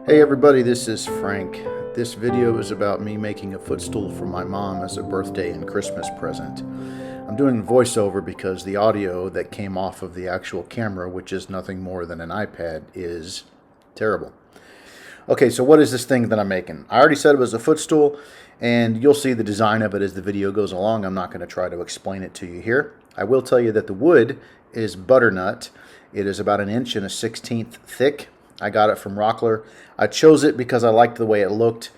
Hey everybody, this is Frank. This video is about me making a footstool for my mom as a birthday and Christmas present. I'm doing voiceover because the audio that came off of the actual camera, which is nothing more than an iPad, is terrible. Okay, so what is this thing that I'm making? I already said it was a footstool, and you'll see the design of it as the video goes along. I'm not going to try to explain it to you here. I will tell you that the wood is butternut. It is about 1 1/16 inches thick. I got it from Rockler. I chose it because I liked the way it looked,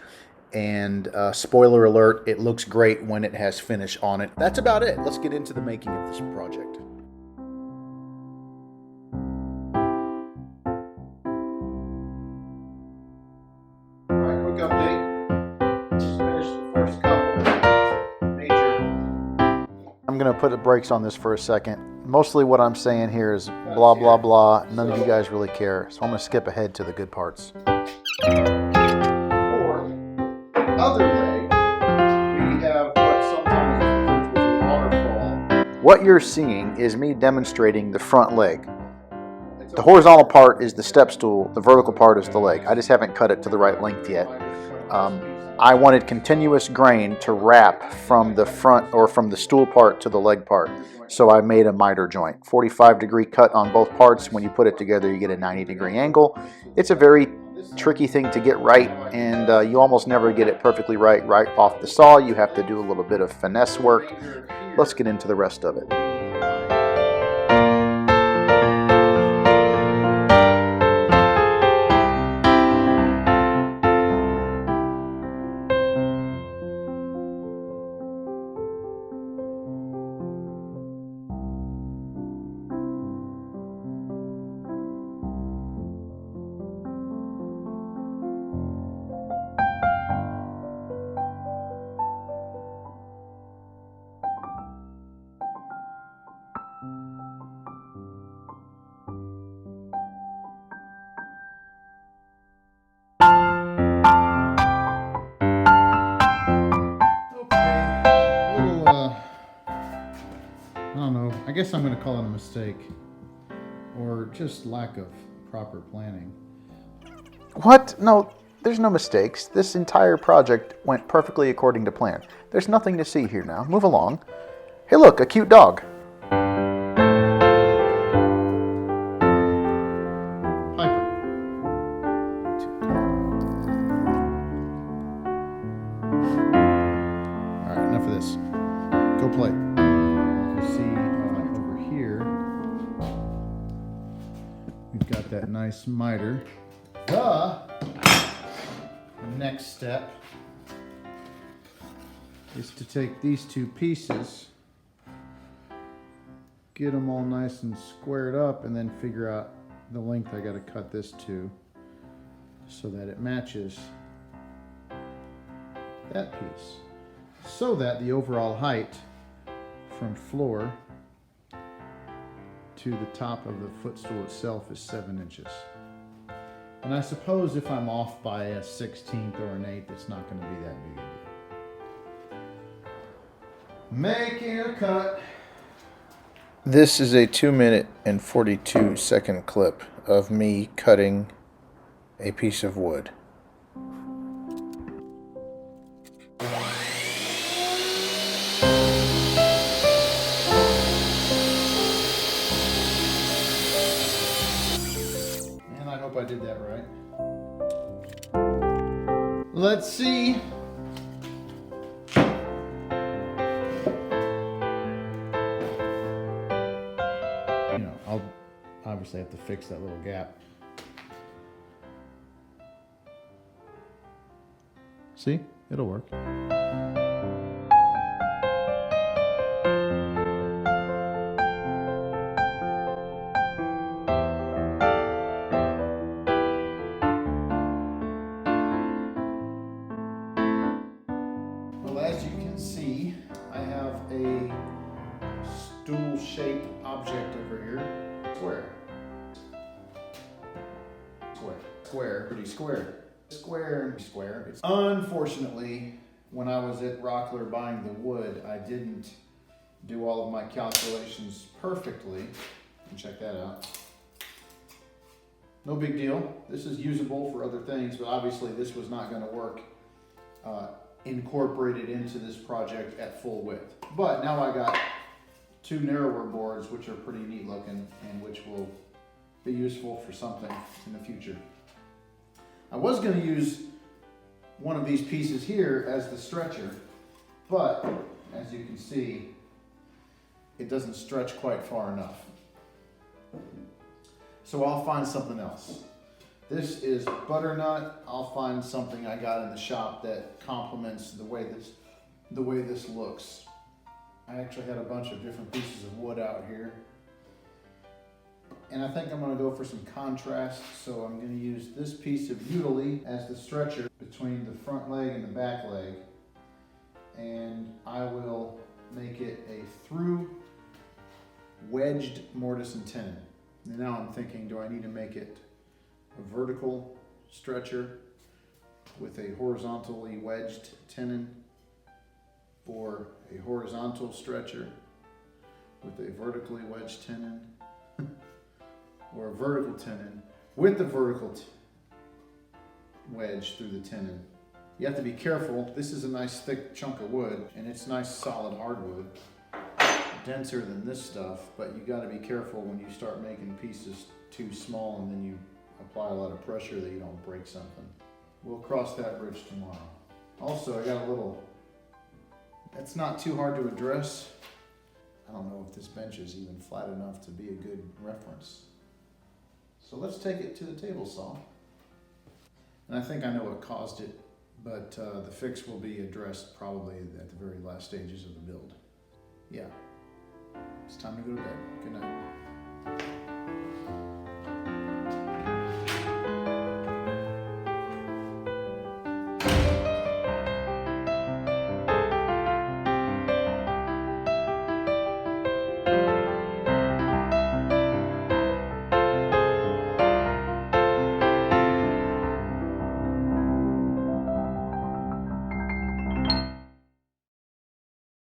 and spoiler alert, it looks great when it has finish on it. That's about it. Let's get into the making of this project. All right, quick update. Just finished the first couple major. I'm going to put the brakes on this for a second. Mostly what I'm saying here is blah, blah, blah. None of you guys really care, so I'm going to skip ahead to the good parts. For the other leg, we have what sometimes is referred to as a waterfall. What you're seeing is me demonstrating the front leg. The horizontal part is the step stool, the vertical part is the leg. I just haven't cut it to the right length yet. I wanted continuous grain to wrap from the front or from the stool part to the leg part. So I made a miter joint. 45-degree cut on both parts. When you put it together, you get a 90-degree angle. It's a very tricky thing to get right, and you almost never get it perfectly right off the saw. You have to do a little bit of finesse work. Let's get into the rest of it. I don't know, I guess I'm going to call it a mistake, or just lack of proper planning. What? No, there's no mistakes. This entire project went perfectly according to plan. There's nothing to see here now. Move along. Hey look, a cute dog. Piper. Alright, enough of this. Go play. We've got that nice miter. The next step is to take these two pieces, get them all nice and squared up, and then figure out the length I got to cut this to so that it matches that piece, so that the overall height from floor to the top of the footstool itself is 7 inches. And I suppose if I'm off by a 16th or an 8th, it's not going to be that big a deal. Making a cut. This is a 2-minute and 42-second clip of me cutting a piece of wood. I hope I did that right. Let's see. You know, I'll obviously have to fix that little gap. See? It'll work. As you can see, I have a stool-shaped object over here. Square. Pretty square. Square. Unfortunately, when I was at Rockler buying the wood, I didn't do all of my calculations perfectly. Check that out. No big deal. This is usable for other things, but obviously this was not going to work incorporated into this project at full width. But now I got two narrower boards, which are pretty neat looking and which will be useful for something in the future. I was going to use one of these pieces here as the stretcher, but as you can see, it doesn't stretch quite far enough. So I'll find something else. This is butternut. I'll find something I got in the shop that complements the way this looks. I actually had a bunch of different pieces of wood out here. And I think I'm going to go for some contrast, so I'm going to use this piece of utility as the stretcher between the front leg and the back leg. And I will make it a through wedged mortise and tenon. And now I'm thinking, do I need to make it a vertical stretcher with a horizontally wedged tenon, or a horizontal stretcher with a vertically wedged tenon, or a vertical tenon with the vertical wedge through the tenon? You have to be careful. This is a nice thick chunk of wood, and it's nice solid hardwood, denser than this stuff, but you got to be careful when you start making pieces too small and then you apply a lot of pressure that you don't break something. We'll cross that bridge tomorrow. Also, I got a little, that's not too hard to address. I don't know if this bench is even flat enough to be a good reference. So let's take it to the table saw. And I think I know what caused it, but the fix will be addressed probably at the very last stages of the build. Yeah. It's time to go to bed. Good night.